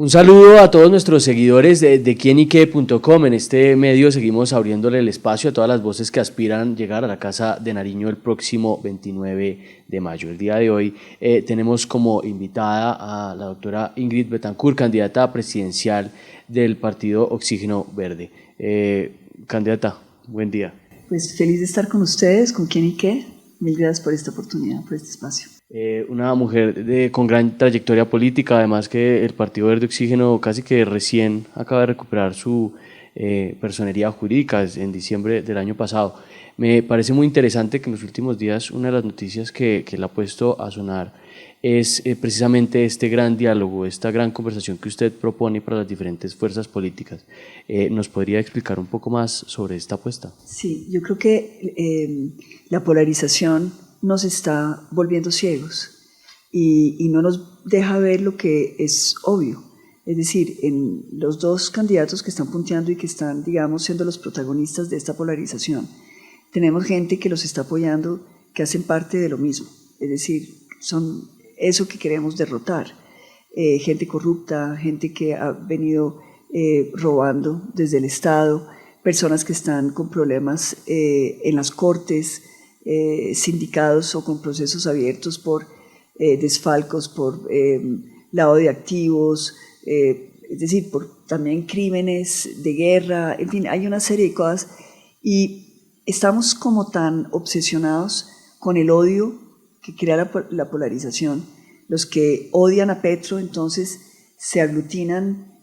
Un saludo a todos nuestros seguidores de quienique.com. En este medio seguimos abriéndole el espacio a todas las voces que aspiran a llegar a la Casa de Nariño el próximo 29 de mayo. El día de hoy tenemos como invitada a la doctora Ingrid Betancourt, candidata presidencial del partido Oxígeno Verde. Candidata, buen día. Pues feliz de estar con ustedes, con Quienique. Mil gracias por esta oportunidad, por este espacio. Una mujer con gran trayectoria política, además que el Partido Verde Oxígeno casi que recién acaba de recuperar su personería jurídica en diciembre del año pasado. Me parece muy interesante que en los últimos días una de las noticias que la ha puesto a sonar es precisamente este gran diálogo, esta gran conversación que usted propone para las diferentes fuerzas políticas. ¿Nos podría explicar un poco más sobre esta apuesta? Sí, yo creo que la polarización nos está volviendo ciegos y no nos deja ver lo que es obvio. Es decir, en los dos candidatos que están punteando y que están, digamos, siendo los protagonistas de esta polarización, tenemos gente que los está apoyando, que hacen parte de lo mismo. Es decir, son eso que queremos derrotar. Gente corrupta, gente que ha venido robando desde el Estado, personas que están con problemas en las cortes, sindicados o con procesos abiertos por desfalcos, por lavado de activos, es decir, por también crímenes de guerra, en fin, hay una serie de cosas y estamos como tan obsesionados con el odio que crea la polarización. Los que odian a Petro entonces se aglutinan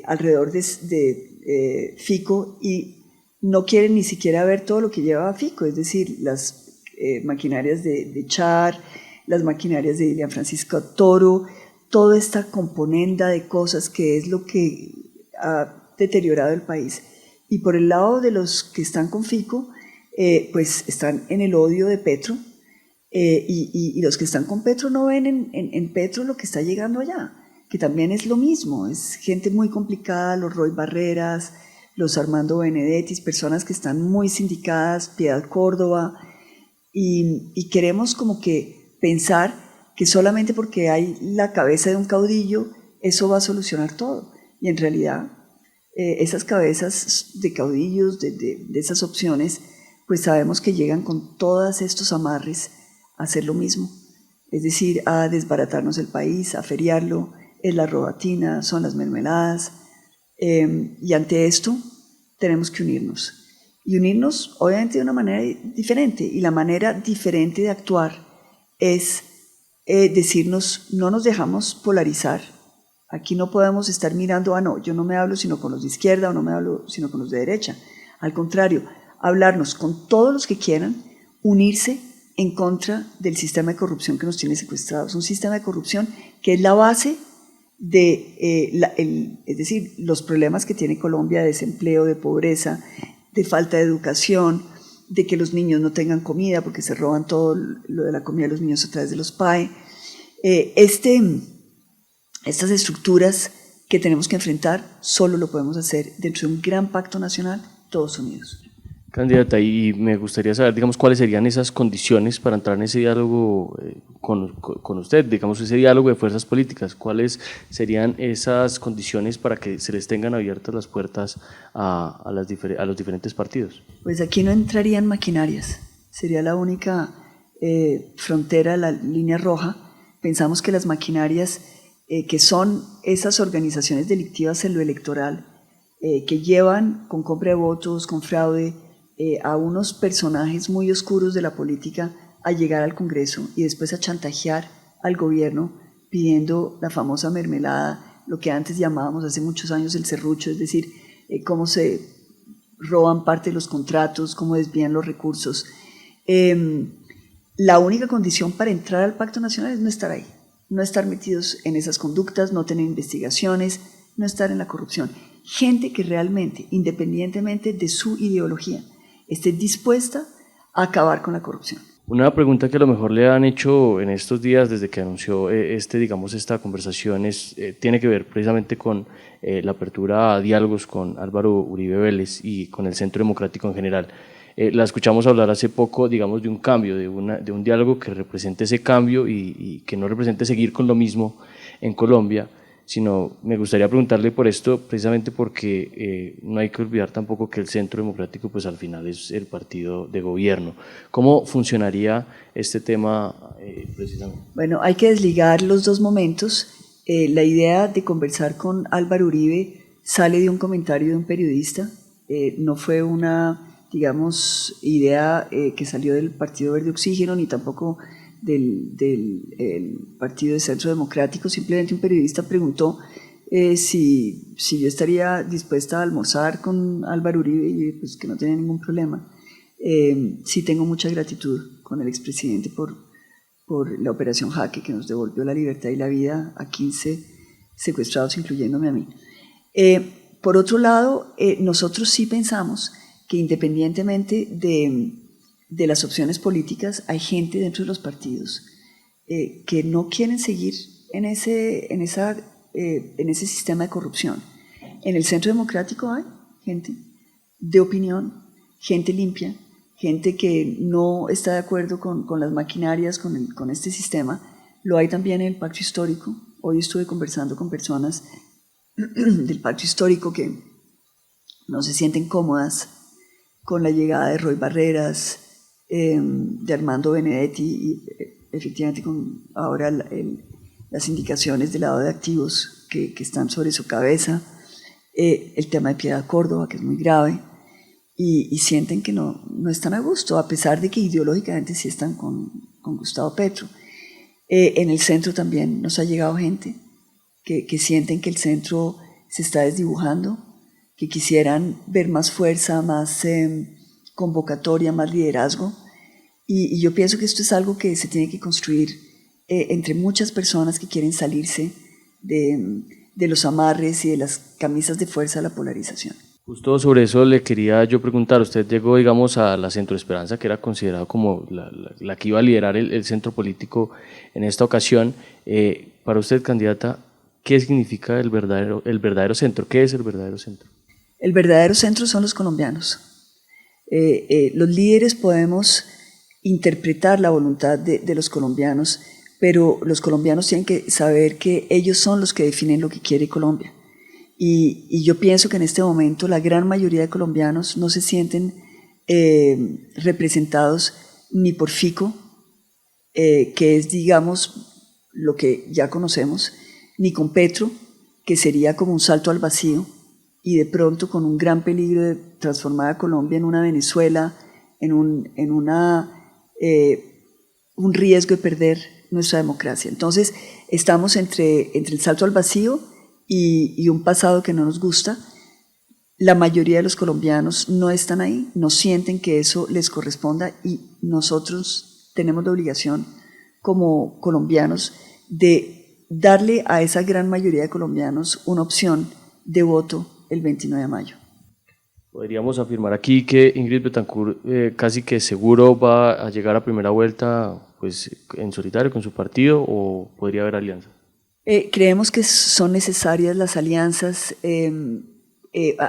alrededor de Fico y no quieren ni siquiera ver todo lo que lleva a Fico, es decir, las maquinarias de Char, las maquinarias de Dilian Francisca Toro, toda esta componenda de cosas que es lo que ha deteriorado el país. Y por el lado de los que están con Fico, pues están en el odio de Petro, y los que están con Petro no ven en Petro lo que está llegando allá, que también es lo mismo, es gente muy complicada, los Roy Barreras, los Armando Benedetti, personas que están muy sindicadas, Piedad Córdoba, y queremos como que pensar que solamente porque hay la cabeza de un caudillo, eso va a solucionar todo. Y en realidad, esas cabezas de caudillos, de esas opciones, pues sabemos que llegan con todos estos amarres a hacer lo mismo. Es decir, a desbaratarnos el país, a feriarlo, es la robatina, son las mermeladas. Y ante esto tenemos que unirnos. Y unirnos obviamente de una manera diferente. Y la manera diferente de actuar es decirnos, no nos dejamos polarizar. Aquí no podemos estar mirando, no, yo no me hablo sino con los de izquierda o no me hablo sino con los de derecha. Al contrario, hablarnos con todos los que quieran, unirse en contra del sistema de corrupción que nos tiene secuestrados. Un sistema de corrupción que es la base es decir, los problemas que tiene Colombia de desempleo, de pobreza, de falta de educación, de que los niños no tengan comida porque se roban todo lo de la comida de los niños a través de los PAE. Estas estructuras que tenemos que enfrentar solo lo podemos hacer dentro de un gran pacto nacional, todos unidos. Candidata, y me gustaría saber, digamos, cuáles serían esas condiciones para entrar en ese diálogo con usted, digamos, ese diálogo de fuerzas políticas. ¿Cuáles serían esas condiciones para que se les tengan abiertas las puertas a los diferentes partidos? Pues aquí no entrarían maquinarias, sería la única frontera, la línea roja. Pensamos que las maquinarias, que son esas organizaciones delictivas en lo electoral, que llevan con compra de votos, con fraude, a unos personajes muy oscuros de la política a llegar al Congreso y después a chantajear al gobierno pidiendo la famosa mermelada, lo que antes llamábamos hace muchos años el serrucho, es decir, cómo se roban parte de los contratos, cómo desvían los recursos. La única condición para entrar al Pacto Nacional es no estar ahí, no estar metidos en esas conductas, no tener investigaciones, no estar en la corrupción. Gente que realmente, independientemente de su ideología, esté dispuesta a acabar con la corrupción. Una pregunta que a lo mejor le han hecho en estos días desde que anunció esta conversación tiene que ver precisamente con la apertura a diálogos con Álvaro Uribe Vélez y con el Centro Democrático en general. La escuchamos hablar hace poco, digamos, de un cambio, de un diálogo que represente ese cambio y que no represente seguir con lo mismo en Colombia, sino me gustaría preguntarle por esto, precisamente porque no hay que olvidar tampoco que el Centro Democrático pues al final es el partido de gobierno. ¿Cómo funcionaría este tema precisamente? Bueno, hay que desligar los dos momentos. La idea de conversar con Álvaro Uribe sale de un comentario de un periodista, no fue una, digamos, idea que salió del Partido Verde Oxígeno, ni tampoco del Partido de Centro Democrático. Simplemente un periodista preguntó si yo estaría dispuesta a almorzar con Álvaro Uribe, y pues que no tenía ningún problema. Sí tengo mucha gratitud con el expresidente por la operación Jaque, que nos devolvió la libertad y la vida a 15 secuestrados, incluyéndome a mí. Por otro lado, nosotros sí pensamos que independientemente de las opciones políticas, hay gente dentro de los partidos que no quieren seguir en ese sistema de corrupción. En el Centro Democrático hay gente de opinión, gente limpia, gente que no está de acuerdo con las maquinarias, con este sistema. Lo hay también en el Pacto Histórico. Hoy estuve conversando con personas del Pacto Histórico que no se sienten cómodas con la llegada de Roy Barreras, de Armando Benedetti y efectivamente con ahora las indicaciones del lado de activos que están sobre su cabeza, el tema de Piedad Córdoba, que es muy grave, y sienten que no están a gusto, a pesar de que ideológicamente sí están con Gustavo Petro. En el centro también nos ha llegado gente que sienten que el centro se está desdibujando, que quisieran ver más fuerza, más convocatoria, más liderazgo, y yo pienso que esto es algo que se tiene que construir entre muchas personas que quieren salirse de los amarres y de las camisas de fuerza de la polarización. Justo sobre eso le quería yo preguntar, usted llegó, digamos, a la Centro Esperanza, que era considerado como la que iba a liderar el centro político en esta ocasión. Para usted, candidata, ¿qué significa el verdadero centro? ¿Qué es el verdadero centro? El verdadero centro son los colombianos. Los líderes podemos interpretar la voluntad de los colombianos, pero los colombianos tienen que saber que ellos son los que definen lo que quiere Colombia. Y yo pienso que en este momento la gran mayoría de colombianos no se sienten representados ni por Fico, que es, digamos, lo que ya conocemos, ni con Petro, que sería como un salto al vacío, y de pronto con un gran peligro de transformar a Colombia en una Venezuela, en un riesgo de perder nuestra democracia. Entonces estamos entre el salto al vacío y un pasado que no nos gusta. La mayoría de los colombianos no están ahí, no sienten que eso les corresponda, y nosotros tenemos la obligación como colombianos de darle a esa gran mayoría de colombianos una opción de voto el 29 de mayo. Podríamos afirmar aquí que Ingrid Betancourt casi que seguro va a llegar a primera vuelta pues, en solitario con su partido, ¿o podría haber alianza? Creemos que son necesarias las alianzas,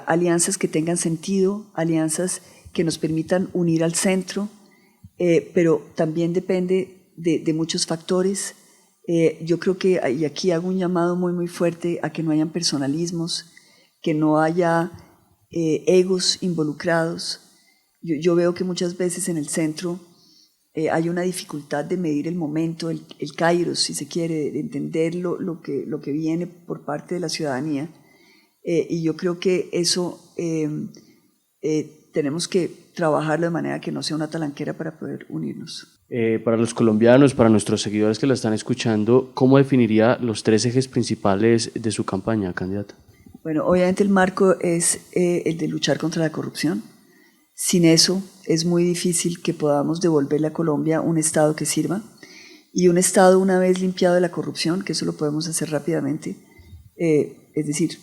alianzas que tengan sentido, alianzas que nos permitan unir al centro, pero también depende de muchos factores. Yo creo que, y aquí hago un llamado muy fuerte a que no hayan personalismos, que no haya egos involucrados. Yo veo que muchas veces en el centro hay una dificultad de medir el momento, el kairos, si se quiere, de entender lo que viene por parte de la ciudadanía. Y yo creo que eso tenemos que trabajarlo de manera que no sea una talanquera para poder unirnos. Para los colombianos, para nuestros seguidores que la están escuchando, ¿cómo definiría los 3 ejes principales de su campaña, candidata? Bueno, obviamente el marco es el de luchar contra la corrupción. Sin eso es muy difícil que podamos devolverle a Colombia un Estado que sirva, y un Estado una vez limpiado de la corrupción, que eso lo podemos hacer rápidamente, es decir,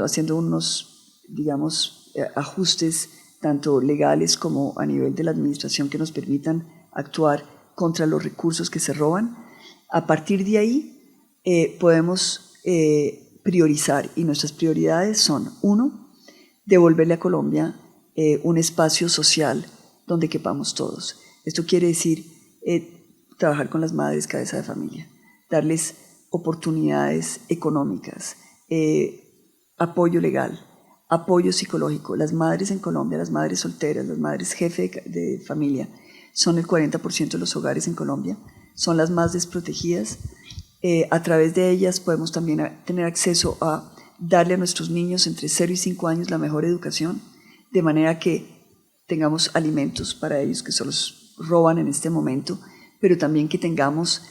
haciendo unos, digamos, ajustes tanto legales como a nivel de la administración que nos permitan actuar contra los recursos que se roban. A partir de ahí podemos priorizar, y nuestras prioridades son: 1, devolverle a Colombia un espacio social donde quepamos todos. Esto quiere decir trabajar con las madres cabeza de familia, darles oportunidades económicas, apoyo legal, apoyo psicológico. Las madres en Colombia, las madres solteras, las madres jefe de familia, son el 40% de los hogares en Colombia, son las más desprotegidas. A través de ellas podemos también tener acceso a darle a nuestros niños entre 0 y 5 años la mejor educación, de manera que tengamos alimentos para ellos que se los roban en este momento, pero también que tengamos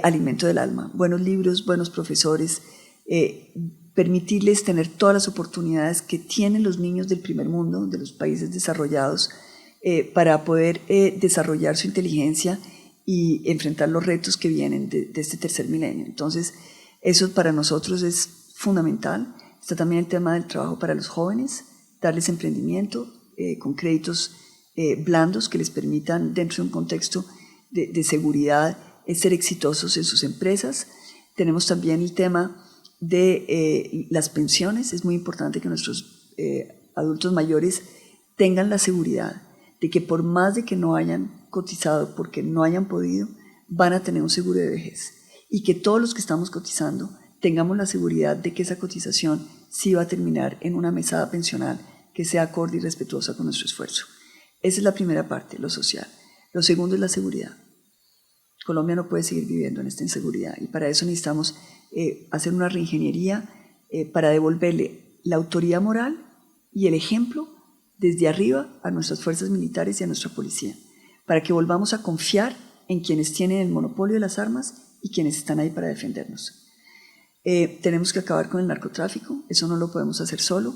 alimento del alma, buenos libros, buenos profesores, permitirles tener todas las oportunidades que tienen los niños del primer mundo, de los países desarrollados, para poder desarrollar su inteligencia y enfrentar los retos que vienen de este tercer milenio. Entonces, eso para nosotros es fundamental. Está también el tema del trabajo para los jóvenes, darles emprendimiento con créditos blandos que les permitan, dentro de un contexto de seguridad, ser exitosos en sus empresas. Tenemos también el tema de las pensiones. Es muy importante que nuestros adultos mayores tengan la seguridad de que por más de que no hayan cotizado, porque no hayan podido, van a tener un seguro de vejez, y que todos los que estamos cotizando tengamos la seguridad de que esa cotización sí va a terminar en una mesada pensional que sea acorde y respetuosa con nuestro esfuerzo. Esa es la primera parte, lo social. Lo segundo es la seguridad. Colombia no puede seguir viviendo en esta inseguridad, y para eso necesitamos hacer una reingeniería para devolverle la autoridad moral y el ejemplo desde arriba a nuestras fuerzas militares y a nuestra policía, para que volvamos a confiar en quienes tienen el monopolio de las armas y quienes están ahí para defendernos. Tenemos que acabar con el narcotráfico, eso no lo podemos hacer solo,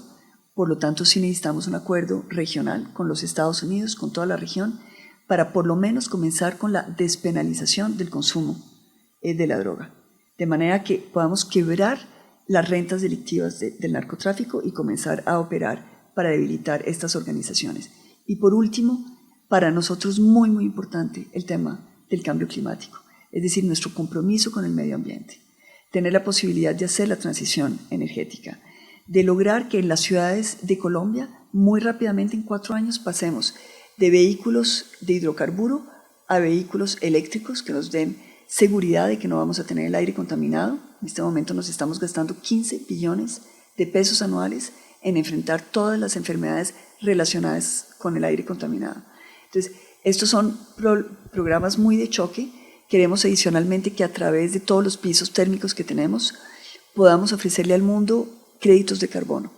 por lo tanto sí necesitamos un acuerdo regional con los Estados Unidos, con toda la región, para por lo menos comenzar con la despenalización del consumo de la droga, de manera que podamos quebrar las rentas delictivas del narcotráfico y comenzar a operar para debilitar estas organizaciones. Y por último, para nosotros muy, muy importante el tema del cambio climático, es decir, nuestro compromiso con el medio ambiente, tener la posibilidad de hacer la transición energética, de lograr que en las ciudades de Colombia muy rápidamente en 4 años pasemos de vehículos de hidrocarburo a vehículos eléctricos que nos den seguridad de que no vamos a tener el aire contaminado. En este momento nos estamos gastando 15 billones de pesos anuales en enfrentar todas las enfermedades relacionadas con el aire contaminado. Entonces, estos son programas muy de choque. Queremos adicionalmente que a través de todos los pisos térmicos que tenemos podamos ofrecerle al mundo créditos de carbono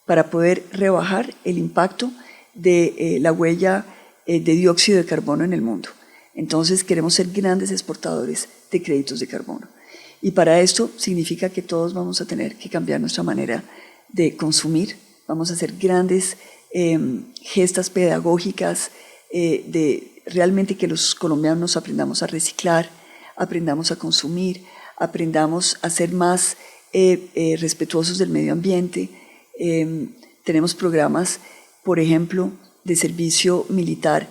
para poder rebajar el impacto de la huella de dióxido de carbono en el mundo. Entonces queremos ser grandes exportadores de créditos de carbono. Y para esto significa que todos vamos a tener que cambiar nuestra manera de consumir, vamos a hacer grandes gestas pedagógicas de realmente que los colombianos aprendamos a reciclar, aprendamos a consumir, aprendamos a ser más respetuosos del medio ambiente. Tenemos programas, por ejemplo, de servicio militar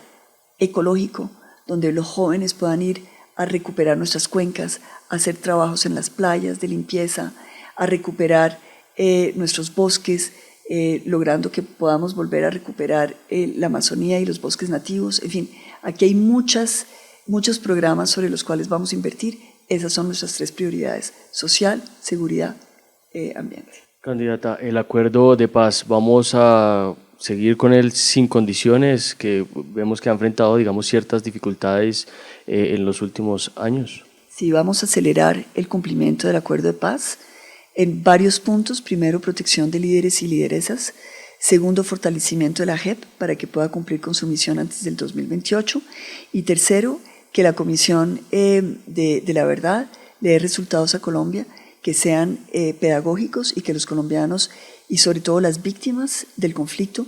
ecológico, donde los jóvenes puedan ir a recuperar nuestras cuencas, a hacer trabajos en las playas de limpieza, a recuperar nuestros bosques, logrando que podamos volver a recuperar la Amazonía y los bosques nativos. En fin, aquí hay muchos programas sobre los cuales vamos a invertir. Esas son nuestras 3 prioridades: social, seguridad, ambiente. Candidata, el acuerdo de paz, ¿vamos a seguir con él sin condiciones, que vemos que ha enfrentado, digamos, ciertas dificultades en los últimos años? Sí, vamos a acelerar el cumplimiento del acuerdo de paz en varios puntos. Primero, protección de líderes y lideresas. Segundo, fortalecimiento de la JEP para que pueda cumplir con su misión antes del 2028. Y tercero, que la Comisión de la Verdad le dé resultados a Colombia que sean pedagógicos y que los colombianos y sobre todo las víctimas del conflicto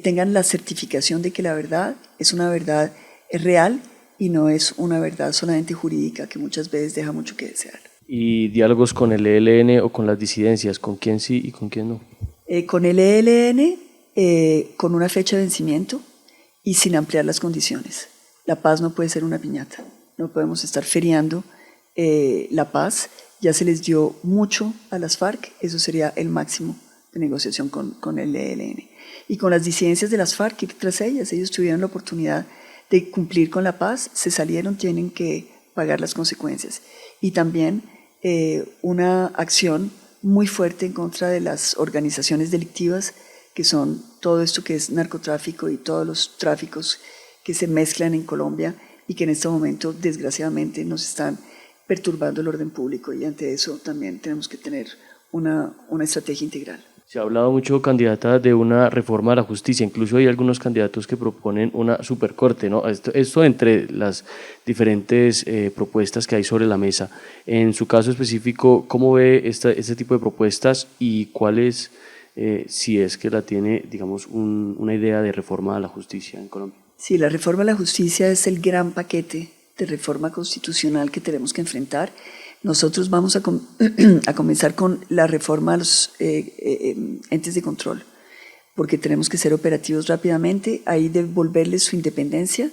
tengan la certificación de que la verdad es una verdad real y no es una verdad solamente jurídica, que muchas veces deja mucho que desear. ¿Y diálogos con el ELN o con las disidencias? ¿Con quién sí y con quién no? Con el ELN, con una fecha de vencimiento y sin ampliar las condiciones. La paz no puede ser una piñata, no podemos estar feriando la paz. Ya se les dio mucho a las FARC, eso sería el máximo de negociación con el ELN. Y con las disidencias de las FARC y tras ellas, ellos tuvieron la oportunidad de cumplir con la paz, se salieron, tienen que pagar las consecuencias. Y también una acción muy fuerte en contra de las organizaciones delictivas, que son todo esto que es narcotráfico y todos los tráficos que se mezclan en Colombia y que en este momento, desgraciadamente, nos están perturbando el orden público, y ante eso también tenemos que tener una estrategia integral. Se ha hablado mucho, candidata, de una reforma a la justicia, incluso hay algunos candidatos que proponen una supercorte, ¿no? Esto entre las diferentes propuestas que hay sobre la mesa. En su caso específico, ¿cómo ve este tipo de propuestas y cuál es, si es que la tiene, digamos, una idea de reforma a la justicia en Colombia? Sí, la reforma a la justicia es el gran paquete de reforma constitucional que tenemos que enfrentar. Nosotros vamos a comenzar con la reforma a los entes de control, porque tenemos que ser operativos rápidamente, ahí devolverles su independencia,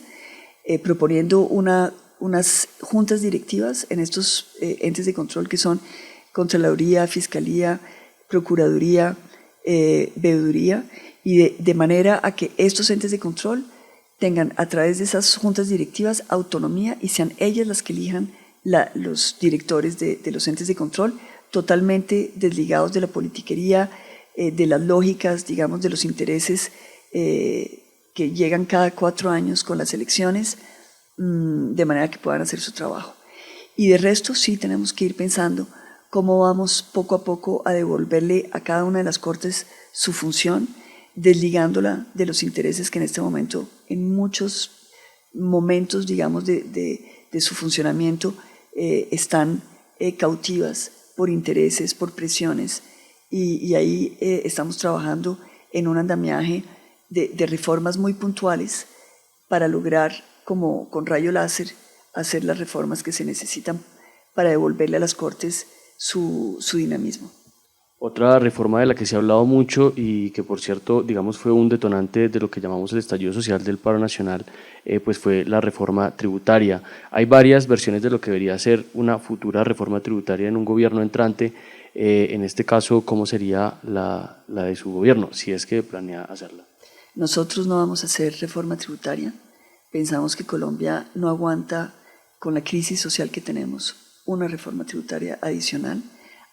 proponiendo unas juntas directivas en estos entes de control que son Contraloría, Fiscalía, Procuraduría, Veeduría, y de manera a que estos entes de control tengan a través de esas juntas directivas autonomía y sean ellas las que elijan los directores de los entes de control, totalmente desligados de la politiquería, de las lógicas, digamos, de los intereses que llegan cada 4 años con las elecciones, de manera que puedan hacer su trabajo. Y de resto sí tenemos que ir pensando cómo vamos poco a poco a devolverle a cada una de las cortes su función, desligándola de los intereses que en este momento, en muchos momentos, digamos, de su funcionamiento, están cautivas por intereses, por presiones, y ahí estamos trabajando en un andamiaje de reformas muy puntuales para lograr, como con rayo láser, hacer las reformas que se necesitan para devolverle a las Cortes su dinamismo. Otra reforma de la que se ha hablado mucho y que, por cierto, digamos, fue un detonante de lo que llamamos el estallido social del paro nacional, pues fue la reforma tributaria. Hay varias versiones de lo que debería ser una futura reforma tributaria en un gobierno entrante. En este caso, ¿cómo sería la de su gobierno, si es que planea hacerla? Nosotros no vamos a hacer reforma tributaria. Pensamos que Colombia no aguanta, con la crisis social que tenemos, una reforma tributaria adicional.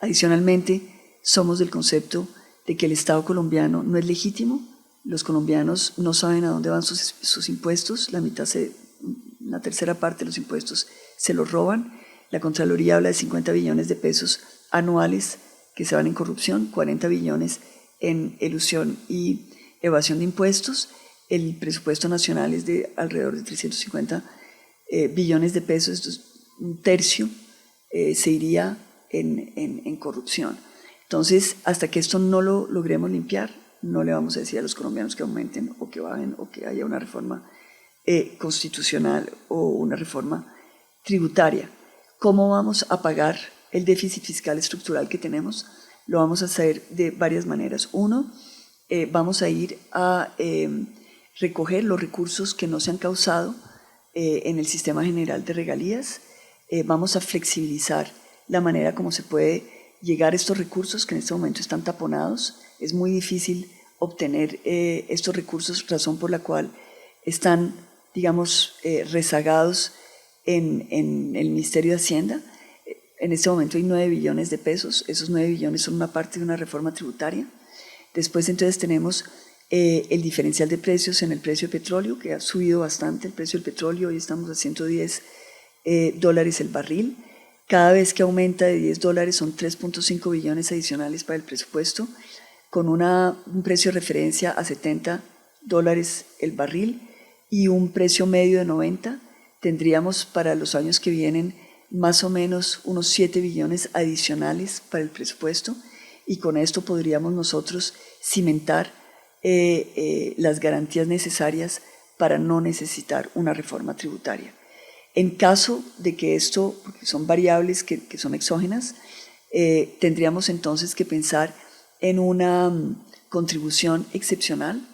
Adicionalmente, somos del concepto de que el Estado colombiano no es legítimo, los colombianos no saben a dónde van sus impuestos, una tercera parte de los impuestos se los roban, la Contraloría habla de 50 billones de pesos anuales que se van en corrupción, 40 billones en elusión y evasión de impuestos, el presupuesto nacional es de alrededor de 350 billones de pesos, esto es un tercio, se iría en corrupción. Entonces, hasta que esto no lo logremos limpiar, no le vamos a decir a los colombianos que aumenten o que bajen o que haya una reforma constitucional o una reforma tributaria. ¿Cómo vamos a pagar el déficit fiscal estructural que tenemos? Lo vamos a hacer de varias maneras. Uno, vamos a ir a recoger los recursos que no se han causado en el sistema general de regalías. Vamos a flexibilizar la manera como se puede llegar a estos recursos que en este momento están taponados. Es muy difícil obtener estos recursos, razón por la cual están, digamos, rezagados en el Ministerio de Hacienda. En este momento hay 9 billones de pesos, esos 9 billones son una parte de una reforma tributaria. Después entonces tenemos el diferencial de precios en el precio del petróleo, que ha subido bastante el precio del petróleo, hoy estamos a $110 el barril. Cada vez que aumenta de $10 son 3.5 billones adicionales para el presupuesto, con un precio de referencia a $70 el barril y un precio medio de 90, tendríamos para los años que vienen más o menos unos 7 billones adicionales para el presupuesto, y con esto podríamos nosotros cimentar las garantías necesarias para no necesitar una reforma tributaria. En caso de que esto, porque son variables que son exógenas, tendríamos entonces que pensar en una contribución excepcional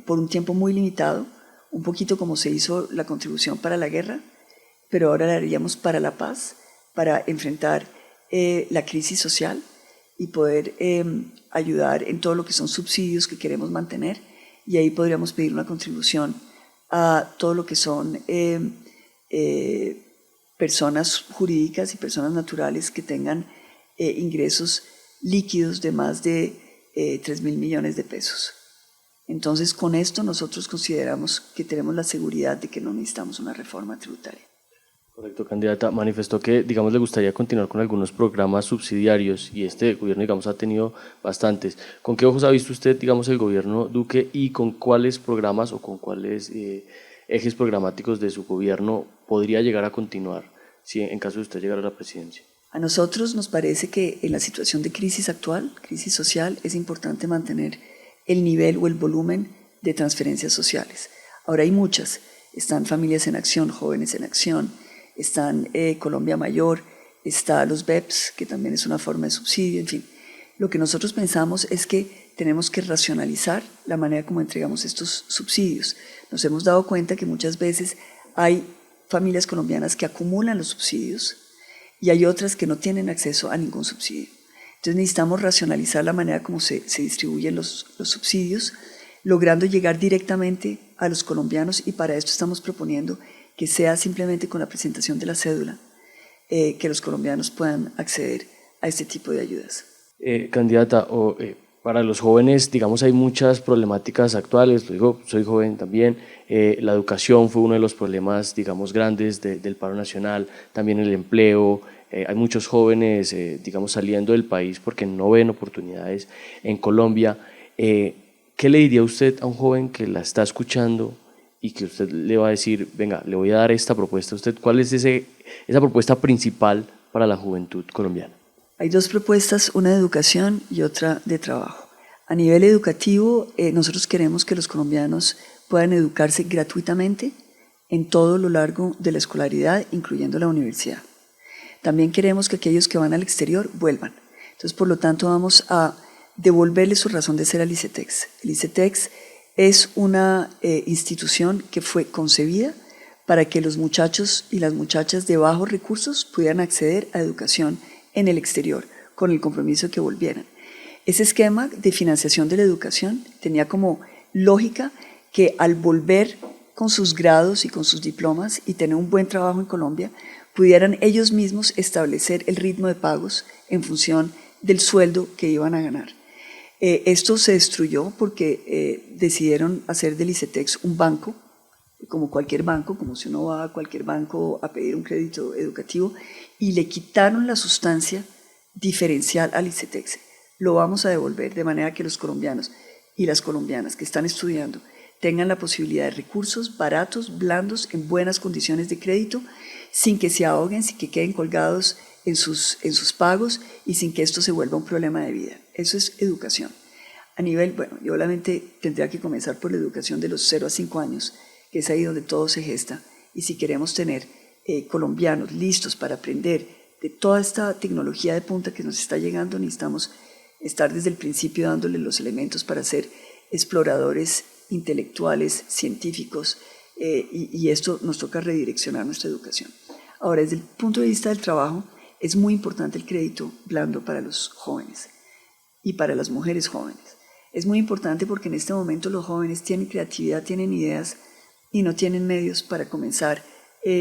por un tiempo muy limitado, un poquito como se hizo la contribución para la guerra, pero ahora la haríamos para la paz, para enfrentar la crisis social y poder ayudar en todo lo que son subsidios que queremos mantener, y ahí podríamos pedir una contribución a todo lo que son personas jurídicas y personas naturales que tengan ingresos líquidos de más de 3.000 millones de pesos. Entonces, con esto nosotros consideramos que tenemos la seguridad de que no necesitamos una reforma tributaria. Correcto, candidata. Manifestó que, digamos, le gustaría continuar con algunos programas subsidiarios y este gobierno, digamos, ha tenido bastantes. ¿Con qué ojos ha visto usted, digamos, el gobierno Duque y con cuáles programas o con cuáles ejes programáticos de su gobierno podría llegar a continuar si en caso de usted llegara a la presidencia? A nosotros nos parece que en la situación de crisis actual, crisis social, es importante mantener el nivel o el volumen de transferencias sociales. Ahora hay muchas. Están Familias en Acción, Jóvenes en Acción, están Colombia Mayor, está los BEPS, que también es una forma de subsidio, en fin. Lo que nosotros pensamos es que tenemos que racionalizar la manera como entregamos estos subsidios. Nos hemos dado cuenta que muchas veces hay familias colombianas que acumulan los subsidios y hay otras que no tienen acceso a ningún subsidio. Entonces necesitamos racionalizar la manera como se distribuyen los subsidios, logrando llegar directamente a los colombianos, y para esto estamos proponiendo que sea simplemente con la presentación de la cédula que los colombianos puedan acceder a este tipo de ayudas. Candidata, para los jóvenes, digamos, hay muchas problemáticas actuales, lo digo, soy joven también, la educación fue uno de los problemas, digamos, grandes del paro nacional, también el empleo, hay muchos jóvenes, digamos, saliendo del país porque no ven oportunidades en Colombia. ¿Qué le diría usted a un joven que la está escuchando y que usted le va a decir, venga, le voy a dar esta propuesta a usted? ¿Cuál es esa propuesta principal para la juventud colombiana? Hay dos propuestas, una de educación y otra de trabajo. A nivel educativo, nosotros queremos que los colombianos puedan educarse gratuitamente en todo lo largo de la escolaridad, incluyendo la universidad. También queremos que aquellos que van al exterior vuelvan. Entonces, por lo tanto, vamos a devolverle su razón de ser al ICETEX. El ICETEX es una institución que fue concebida para que los muchachos y las muchachas de bajos recursos pudieran acceder a educación en el exterior, con el compromiso de que volvieran. Ese esquema de financiación de la educación tenía como lógica que al volver con sus grados y con sus diplomas y tener un buen trabajo en Colombia, pudieran ellos mismos establecer el ritmo de pagos en función del sueldo que iban a ganar. Esto se destruyó porque decidieron hacer del ICETEX un banco, como cualquier banco, como si uno va a cualquier banco a pedir un crédito educativo, y le quitaron la sustancia diferencial al ICETEX. Lo vamos a devolver de manera que los colombianos y las colombianas que están estudiando tengan la posibilidad de recursos baratos, blandos, en buenas condiciones de crédito, sin que se ahoguen, sin que queden colgados en sus pagos y sin que esto se vuelva un problema de vida. Eso es educación. A nivel, bueno, yo obviamente tendría que comenzar por la educación de los 0 a 5 años, que es ahí donde todo se gesta. Y si queremos tener colombianos listos para aprender de toda esta tecnología de punta que nos está llegando, necesitamos estar desde el principio dándole los elementos para ser exploradores intelectuales, científicos, y esto nos toca redireccionar nuestra educación. Ahora, desde el punto de vista del trabajo, es muy importante el crédito blando para los jóvenes y para las mujeres jóvenes. Es muy importante porque en este momento los jóvenes tienen creatividad, tienen ideas y no tienen medios para comenzar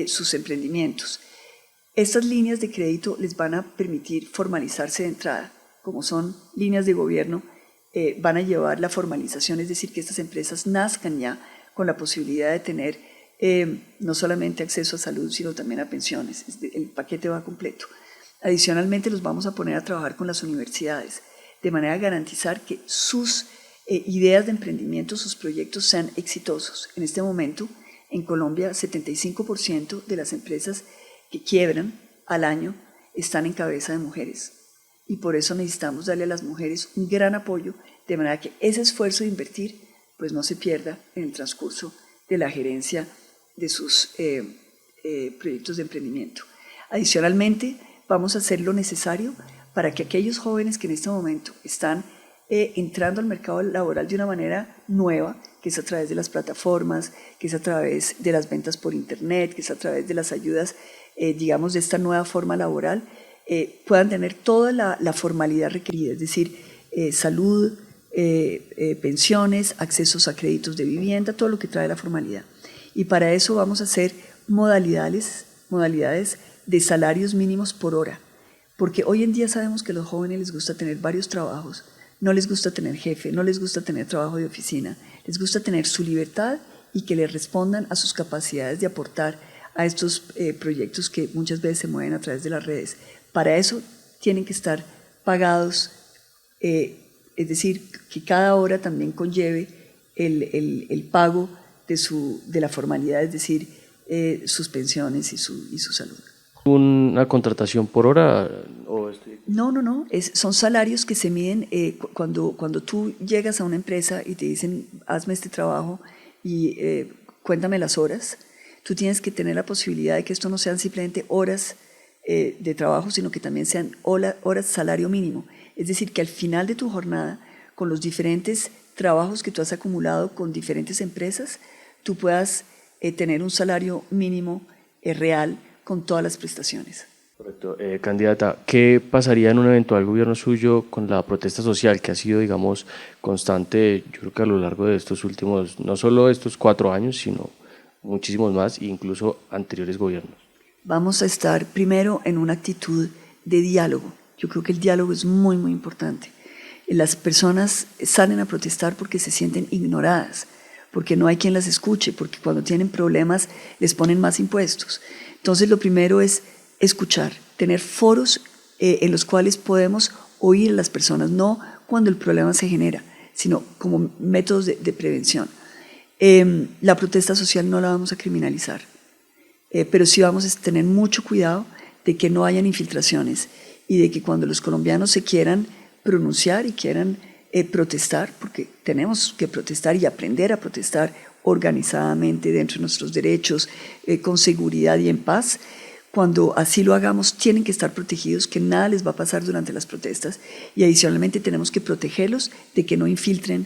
sus emprendimientos. Estas líneas de crédito les van a permitir formalizarse de entrada, como son líneas de gobierno, van a llevar la formalización, es decir, que estas empresas nazcan ya con la posibilidad de tener no solamente acceso a salud, sino también a pensiones. El paquete va completo. Adicionalmente, los vamos a poner a trabajar con las universidades, de manera a garantizar que sus ideas de emprendimiento, sus proyectos sean exitosos. En este momento, en Colombia, 75% de las empresas que quiebran al año están en cabeza de mujeres. Y por eso necesitamos darle a las mujeres un gran apoyo, de manera que ese esfuerzo de invertir pues no se pierda en el transcurso de la gerencia de sus proyectos de emprendimiento. Adicionalmente, vamos a hacer lo necesario para que aquellos jóvenes que en este momento están entrando al mercado laboral de una manera nueva, que es a través de las plataformas, que es a través de las ventas por internet, que es a través de las ayudas, digamos, de esta nueva forma laboral, puedan tener toda la formalidad requerida, es decir, salud, pensiones, accesos a créditos de vivienda, todo lo que trae la formalidad. Y para eso vamos a hacer modalidades modalidades de salarios mínimos por hora, porque hoy en día sabemos que a los jóvenes les gusta tener varios trabajos, no les gusta tener jefe, no les gusta tener trabajo de oficina, les gusta tener su libertad y que les respondan a sus capacidades de aportar a estos proyectos que muchas veces se mueven a través de las redes. Para eso tienen que estar pagados, es decir, que cada hora también conlleve el pago de la formalidad, es decir, sus pensiones y su salud. ¿Una contratación por hora? No, son salarios que se miden cuando tú llegas a una empresa y te dicen, hazme este trabajo y cuéntame las horas. Tú tienes que tener la posibilidad de que esto no sean simplemente horas de trabajo, sino que también sean horas salario mínimo. Es decir, que al final de tu jornada, con los diferentes trabajos que tú has acumulado con diferentes empresas, tú puedas tener un salario mínimo real con todas las prestaciones. Correcto. Candidata, ¿qué pasaría en un eventual gobierno suyo con la protesta social que ha sido, digamos, constante, yo creo que a lo largo de estos últimos, no solo estos 4 años, sino muchísimos más, e incluso anteriores gobiernos? Vamos a estar primero en una actitud de diálogo. Yo creo que el diálogo es muy, muy importante. Las personas salen a protestar porque se sienten ignoradas, porque no hay quien las escuche, porque cuando tienen problemas les ponen más impuestos. Entonces lo primero es escuchar, tener foros en los cuales podemos oír a las personas, no cuando el problema se genera, sino como métodos de prevención. La protesta social no la vamos a criminalizar, pero sí vamos a tener mucho cuidado de que no hayan infiltraciones y de que cuando los colombianos se quieran pronunciar y quieran protestar, porque tenemos que protestar y aprender a protestar organizadamente dentro de nuestros derechos, con seguridad y en paz. Cuando así lo hagamos, tienen que estar protegidos, que nada les va a pasar durante las protestas y adicionalmente tenemos que protegerlos de que no infiltren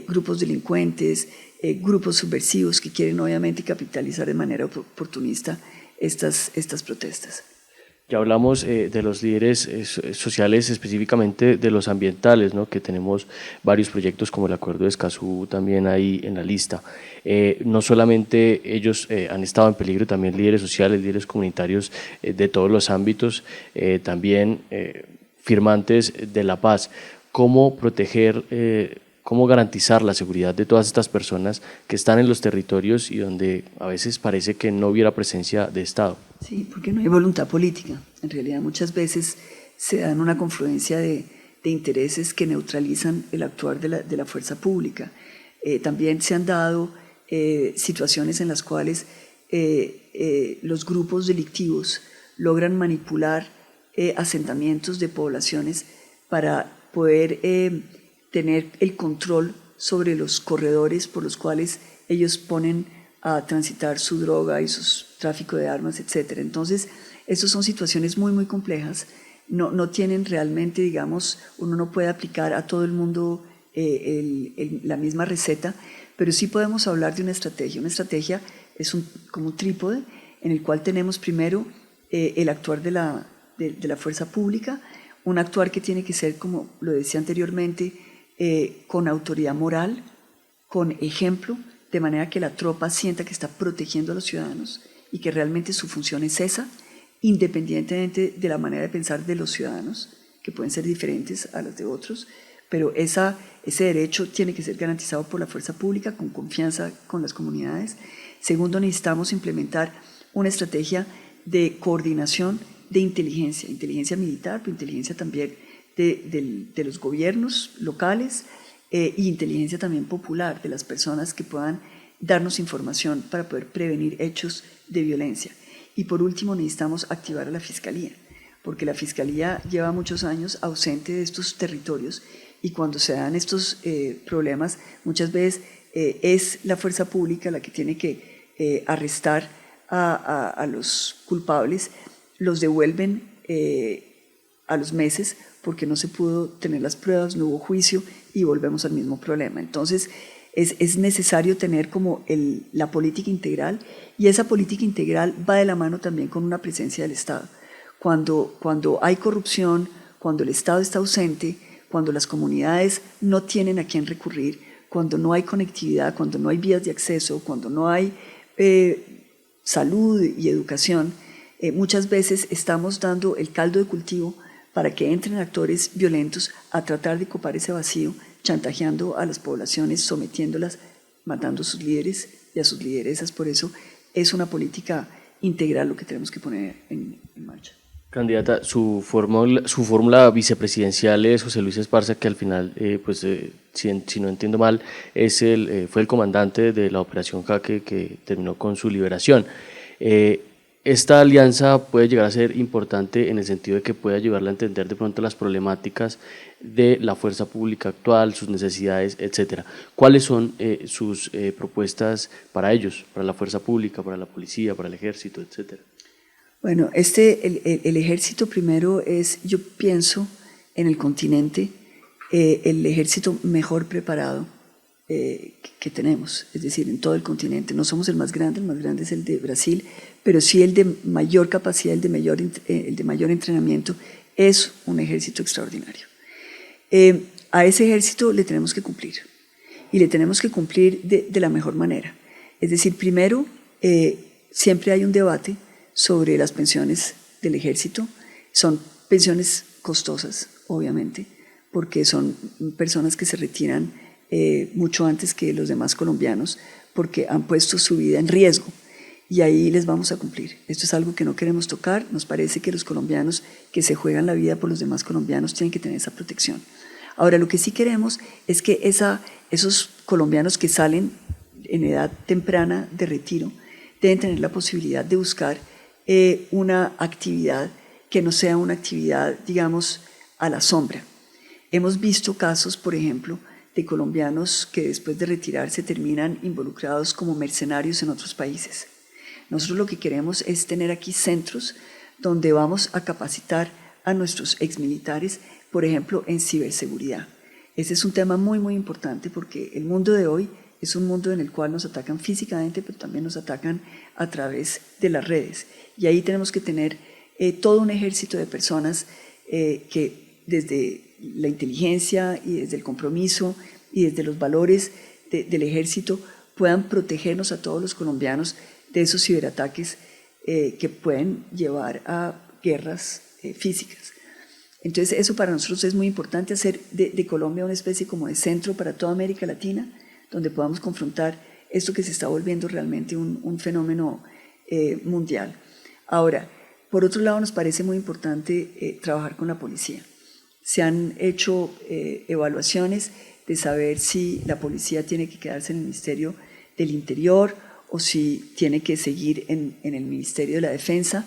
grupos delincuentes, grupos subversivos que quieren obviamente capitalizar de manera oportunista estas protestas. Ya hablamos de los líderes sociales, específicamente de los ambientales, ¿no? Que tenemos varios proyectos como el Acuerdo de Escazú también ahí en la lista. No solamente ellos han estado en peligro, también líderes sociales, líderes comunitarios de todos los ámbitos, también firmantes de la paz. ¿Cómo proteger, cómo garantizar la seguridad de todas estas personas que están en los territorios y donde a veces parece que no hubiera presencia de Estado? Sí, porque no hay voluntad política. En realidad muchas veces se dan una confluencia de intereses que neutralizan el actuar de la fuerza pública. También se han dado situaciones en las cuales los grupos delictivos logran manipular asentamientos de poblaciones para poder tener el control sobre los corredores por los cuales ellos ponen a transitar su droga y su tráfico de armas, etc. Entonces, estas son situaciones muy, muy complejas. No tienen realmente, digamos, uno no puede aplicar a todo el mundo la misma receta, pero sí podemos hablar de una estrategia. Una estrategia es como un trípode en el cual tenemos primero el actuar de la fuerza pública, un actuar que tiene que ser, como lo decía anteriormente, con autoridad moral, con ejemplo, de manera que la tropa sienta que está protegiendo a los ciudadanos y que realmente su función es esa, independientemente de la manera de pensar de los ciudadanos, que pueden ser diferentes a las de otros, pero ese derecho tiene que ser garantizado por la fuerza pública con confianza con las comunidades. Segundo, necesitamos implementar una estrategia de coordinación de inteligencia militar, pero inteligencia también de los gobiernos locales, y inteligencia también popular de las personas que puedan darnos información para poder prevenir hechos de violencia. Y por último necesitamos activar a la Fiscalía, porque la Fiscalía lleva muchos años ausente de estos territorios y cuando se dan estos problemas muchas veces es la fuerza pública la que tiene que arrestar a los culpables, los devuelven a los meses porque no se pudo tener las pruebas, no hubo juicio y volvemos al mismo problema. Entonces es necesario tener como la política integral y esa política integral va de la mano también con una presencia del Estado. Cuando hay corrupción, cuando el Estado está ausente, cuando las comunidades no tienen a quién recurrir, cuando no hay conectividad, cuando no hay vías de acceso, cuando no hay salud y educación, muchas veces estamos dando el caldo de cultivo para que entren actores violentos a tratar de copar ese vacío, chantajeando a las poblaciones, sometiéndolas, matando a sus líderes y a sus lideresas. Por eso es una política integral lo que tenemos que poner en marcha. Candidata, su fórmula vicepresidencial es José Luis Esparza, que al final, si no entiendo mal, fue el comandante de la Operación Jaque que terminó con su liberación. Esta alianza puede llegar a ser importante en el sentido de que puede ayudarle a entender de pronto las problemáticas de la fuerza pública actual, sus necesidades, etcétera. ¿Cuáles son sus propuestas para ellos, para la fuerza pública, para la policía, para el ejército, etcétera? Bueno, el ejército primero es, yo pienso, en el continente, el ejército mejor preparado que tenemos, es decir, en todo el continente. No somos el más grande es el de Brasil, pero sí el de mayor capacidad, el de mayor entrenamiento, es un ejército extraordinario. A ese ejército le tenemos que cumplir, y le tenemos que cumplir de la mejor manera. Es decir, primero, siempre hay un debate sobre las pensiones del ejército. Son pensiones costosas, obviamente, porque son personas que se retiran mucho antes que los demás colombianos, porque han puesto su vida en riesgo, y ahí les vamos a cumplir. Esto es algo que no queremos tocar. Nos parece que los colombianos que se juegan la vida por los demás colombianos tienen que tener esa protección. Ahora, lo que sí queremos es que esos colombianos que salen en edad temprana de retiro deben tener la posibilidad de buscar una actividad que no sea una actividad, digamos, a la sombra. Hemos visto casos, por ejemplo, de colombianos que después de retirarse terminan involucrados como mercenarios en otros países. Nosotros lo que queremos es tener aquí centros donde vamos a capacitar a nuestros exmilitares, por ejemplo, en ciberseguridad. Ese es un tema muy, muy importante, porque el mundo de hoy es un mundo en el cual nos atacan físicamente, pero también nos atacan a través de las redes. Y ahí tenemos que tener todo un ejército de personas que desde la inteligencia y desde el compromiso y desde los valores del ejército puedan protegernos a todos los colombianos de esos ciberataques que pueden llevar a guerras físicas. Entonces eso para nosotros es muy importante, hacer de Colombia una especie como de centro para toda América Latina, donde podamos confrontar esto que se está volviendo realmente un fenómeno mundial. Ahora, por otro lado, nos parece muy importante trabajar con la policía. Se han hecho evaluaciones de saber si la policía tiene que quedarse en el Ministerio del Interior o si tiene que seguir en el Ministerio de la Defensa,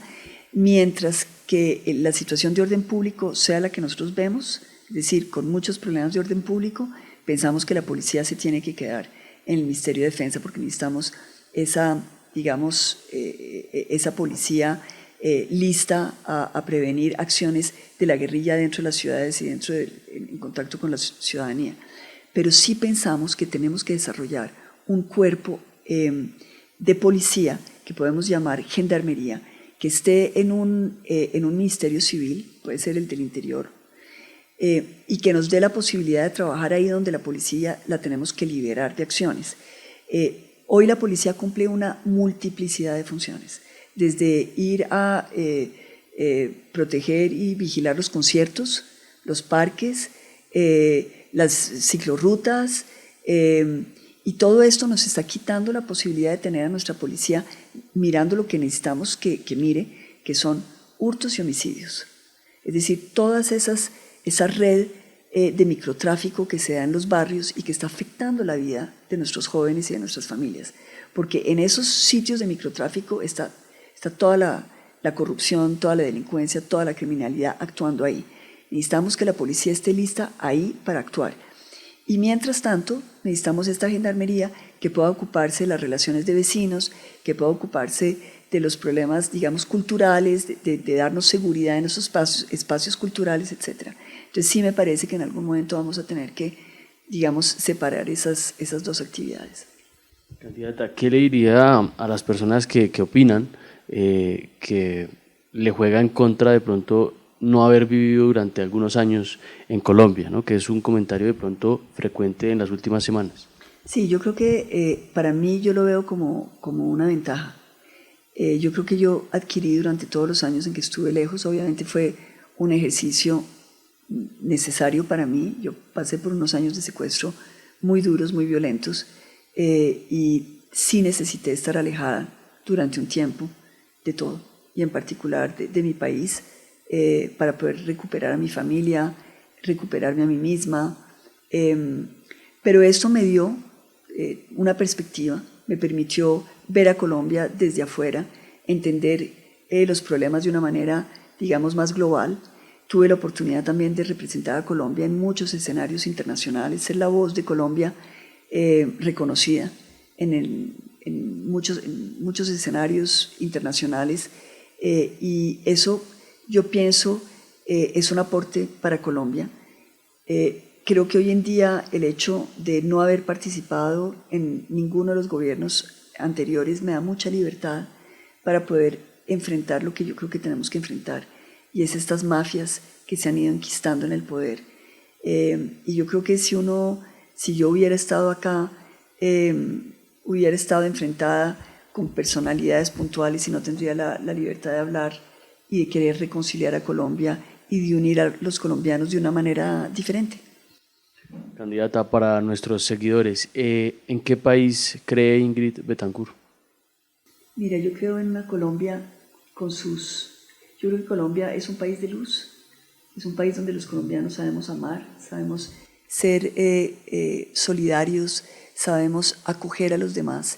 mientras que la situación de orden público sea la que nosotros vemos, es decir, con muchos problemas de orden público, pensamos que la policía se tiene que quedar en el Ministerio de Defensa, porque necesitamos esa, digamos, esa policía lista a prevenir acciones de la guerrilla dentro de las ciudades y en contacto con la ciudadanía. Pero sí pensamos que tenemos que desarrollar un cuerpo de policía que podemos llamar gendarmería, que esté en un ministerio civil, puede ser el del Interior, y que nos dé la posibilidad de trabajar ahí donde la policía la tenemos que liberar de acciones. Hoy la policía cumple una multiplicidad de funciones, desde ir a proteger y vigilar los conciertos, los parques, las ciclorrutas, y todo esto nos está quitando la posibilidad de tener a nuestra policía mirando lo que necesitamos que mire, que son hurtos y homicidios. Es decir, esa red de microtráfico que se da en los barrios y que está afectando la vida de nuestros jóvenes y de nuestras familias. Porque en esos sitios de microtráfico está toda la corrupción, toda la delincuencia, toda la criminalidad actuando ahí. Necesitamos que la policía esté lista ahí para actuar. Y mientras tanto, necesitamos esta gendarmería que pueda ocuparse de las relaciones de vecinos, que pueda ocuparse de los problemas, digamos, culturales, de darnos seguridad en esos espacios culturales, etc. Entonces sí me parece que en algún momento vamos a tener que, digamos, separar esas dos actividades. Candidata, ¿qué le diría a las personas que opinan que le juega en contra de pronto no haber vivido durante algunos años en Colombia, ¿no? Que es un comentario de pronto frecuente en las últimas semanas? Sí, yo creo que para mí yo lo veo como una ventaja. Yo creo que yo adquirí durante todos los años en que estuve lejos, obviamente fue un ejercicio necesario para mí. Yo pasé por unos años de secuestro muy duros, muy violentos, y sí necesité estar alejada durante un tiempo de todo, y en particular de mi país, para poder recuperar a mi familia, recuperarme a mí misma. Pero esto me dio una perspectiva, me permitió ver a Colombia desde afuera, entender los problemas de una manera, digamos, más global. Tuve la oportunidad también de representar a Colombia en muchos escenarios internacionales, ser la voz de Colombia reconocida en muchos escenarios internacionales, y eso yo pienso es un aporte para Colombia. Creo que hoy en día el hecho de no haber participado en ninguno de los gobiernos anteriores me da mucha libertad para poder enfrentar lo que yo creo que tenemos que enfrentar, y es estas mafias que se han ido enquistando en el poder. Y yo creo que si yo hubiera estado acá, hubiera estado enfrentada con personalidades puntuales y no tendría la libertad de hablar y de querer reconciliar a Colombia y de unir a los colombianos de una manera diferente. Candidata, para nuestros seguidores, ¿en qué país cree Ingrid Betancourt? Mira, yo creo en una Colombia yo creo que Colombia es un país de luz, es un país donde los colombianos sabemos amar, sabemos ser solidarios, sabemos acoger a los demás,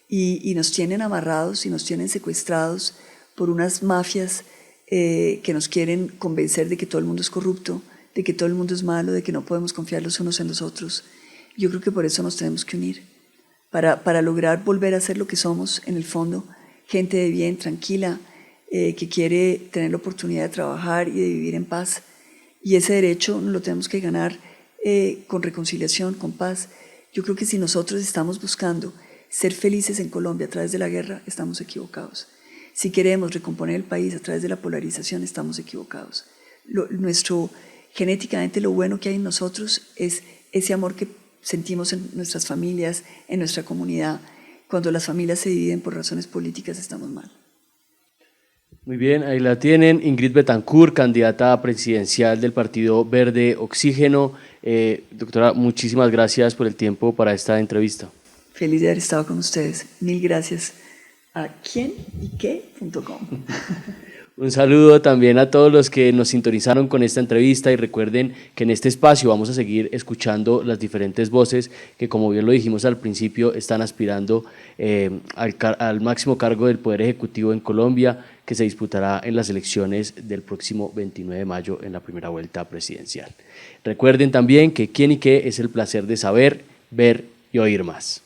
y nos tienen amarrados y nos tienen secuestrados por unas mafias que nos quieren convencer de que todo el mundo es corrupto, de que todo el mundo es malo, de que no podemos confiar los unos en los otros. Yo creo que por eso nos tenemos que unir, para lograr volver a ser lo que somos en el fondo, gente de bien, tranquila, que quiere tener la oportunidad de trabajar y de vivir en paz. Y ese derecho lo tenemos que ganar con reconciliación, con paz. Yo creo que si nosotros estamos buscando ser felices en Colombia a través de la guerra, estamos equivocados. Si queremos recomponer el país a través de la polarización, estamos equivocados. Genéticamente lo bueno que hay en nosotros es ese amor que sentimos en nuestras familias, en nuestra comunidad. Cuando las familias se dividen por razones políticas, estamos mal. Muy bien, ahí la tienen, Ingrid Betancourt, candidata presidencial del Partido Verde Oxígeno. Doctora, muchísimas gracias por el tiempo para esta entrevista. Feliz de haber estado con ustedes. Mil gracias a quienique.com. Un saludo también a todos los que nos sintonizaron con esta entrevista, y recuerden que en este espacio vamos a seguir escuchando las diferentes voces que, como bien lo dijimos al principio, están aspirando al máximo cargo del Poder Ejecutivo en Colombia, que se disputará en las elecciones del próximo 29 de mayo en la primera vuelta presidencial. Recuerden también que Quién y Qué es el placer de saber, ver y oír más.